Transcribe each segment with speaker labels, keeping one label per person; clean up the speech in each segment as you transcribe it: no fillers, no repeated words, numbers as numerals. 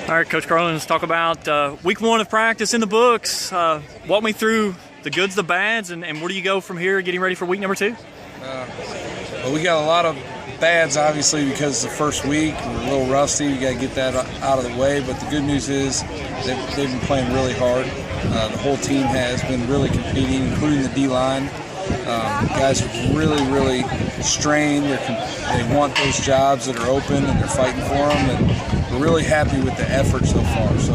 Speaker 1: All right, Coach Cronin, let's talk about week one of practice in the books. Walk me through the goods, the bads, and where do you go from here getting ready for week number two?
Speaker 2: Well, we got a lot of bads, obviously, because it's the first week. We're a little rusty. We got to get that out of the way. But the good news is they've been playing really hard. The whole team has been really competing, including the D-line. Guys are really strained. They want those jobs that are open, and they're fighting for them. And we're really happy with the effort so far. So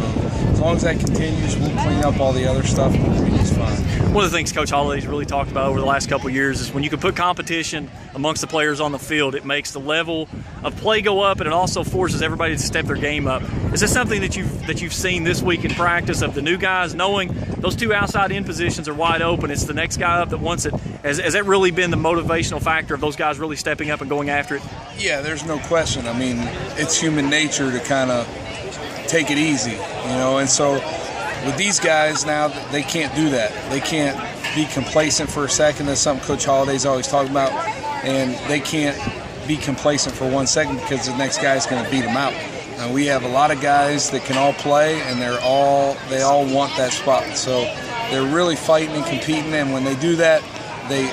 Speaker 2: as long as that continues, we'll clean up all the other stuff, and we'll be just fine.
Speaker 1: One of the things Coach Holliday's really talked about over the last couple of years is when you can put competition amongst the players on the field, it makes the level of play go up, and it also forces everybody to step their game up. Is this something that you've seen this week in practice of the new guys knowing those two outside end positions are wide open? It's the next guy up that wants it. Has that really been the motivational factor of those guys really stepping up and going after it?
Speaker 2: Yeah, there's no question. I mean, it's human nature to kind of take it easy, and so with these guys now, they can't do that. They can't be complacent for a second. That's something Coach Holliday's always talking about. And they can't be complacent for 1 second because the next guy's going to beat them out. Now, we have a lot of guys that can all play, and they all want that spot. So they're really fighting and competing, and when they do that, they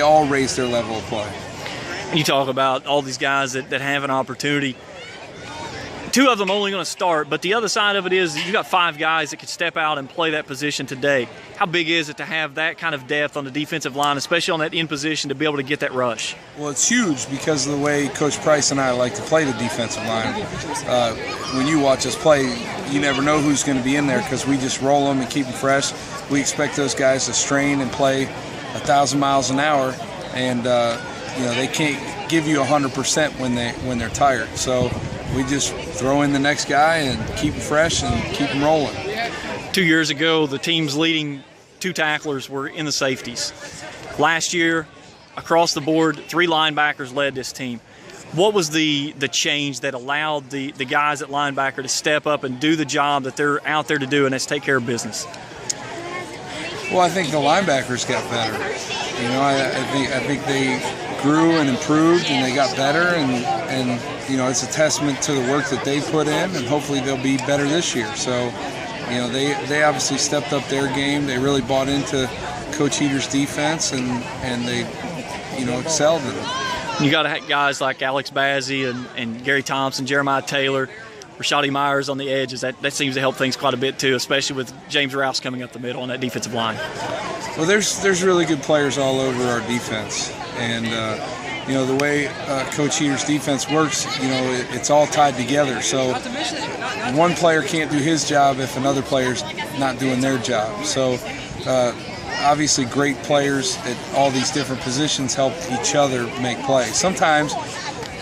Speaker 2: all raise their level of play.
Speaker 1: You talk about all these guys that have an opportunity. Two of them only going to start, but the other side of it is you got 5 guys that could step out and play that position today. How big is it to have that kind of depth on the defensive line, especially on that end position, to be able to get that rush?
Speaker 2: Well, it's huge because of the way Coach Price and I like to play the defensive line. When you watch us play, you never know who's going to be in there because we just roll them and keep them fresh. We expect those guys to strain and play 1,000 miles an hour, and they can't give you 100% when they're tired. So we just throw in the next guy and keep them fresh and keep them rolling.
Speaker 1: 2 years ago, the team's leading 2 tacklers were in the safeties. Last year, across the board, 3 linebackers led this team. What was the change that allowed the guys at linebacker to step up and do the job that they're out there to do, and that's take care of business?
Speaker 2: Well, I think the linebackers got better. I think they grew and improved, and they got better, and it's a testament to the work that they put in, and hopefully they'll be better this year. So, they obviously stepped up their game. They really bought into Coach Heater's defense, and they, excelled in it.
Speaker 1: You got guys like Alex Bazzi and Gary Thompson, Jeremiah Taylor, Rashadi Myers on the edges. That seems to help things quite a bit too, especially with James Rouse coming up the middle on that defensive line.
Speaker 2: Well, there's really good players all over our defense, and the way Coach Heater's defense works, it's all tied together. So one player can't do his job if another player's not doing their job. So obviously great players at all these different positions help each other make plays. Sometimes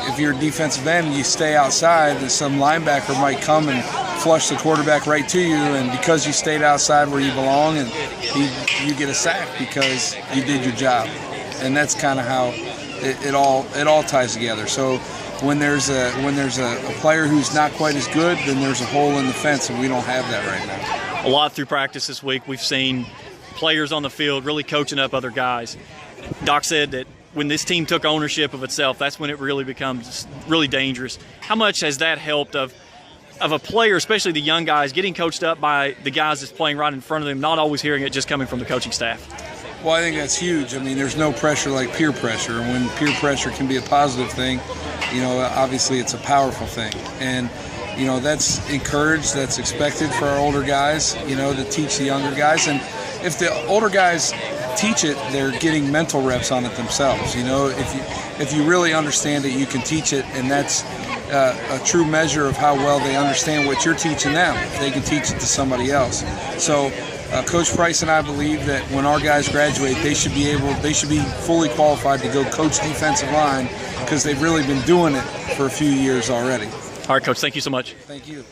Speaker 2: if you're a defensive end, you stay outside, and some linebacker might come and flush the quarterback right to you, and because you stayed outside where you belong, and you get a sack because you did your job. And that's kind of how it all ties together. So when there's a player who's not quite as good, then there's a hole in the fence, and we don't have that right now.
Speaker 1: A lot through practice this week, we've seen players on the field really coaching up other guys. Doc said that when this team took ownership of itself, that's when it really becomes really dangerous. How much has that helped of a player, especially the young guys, getting coached up by the guys that's playing right in front of them, not always hearing it just coming from the coaching staff?
Speaker 2: Well, I think that's huge. I mean, there's no pressure like peer pressure. And when peer pressure can be a positive thing, obviously it's a powerful thing. And, that's encouraged, that's expected for our older guys, to teach the younger guys. And if the older guys teach it, they're getting mental reps on it themselves. If you really understand it, you can teach it, and that's a true measure of how well they understand what you're teaching them. If they can teach it to somebody else. So Coach Price and I believe that when our guys graduate, they should be fully qualified to go coach defensive line because they've really been doing it for a few years already.
Speaker 1: All right, Coach, thank you so much.
Speaker 2: Thank you.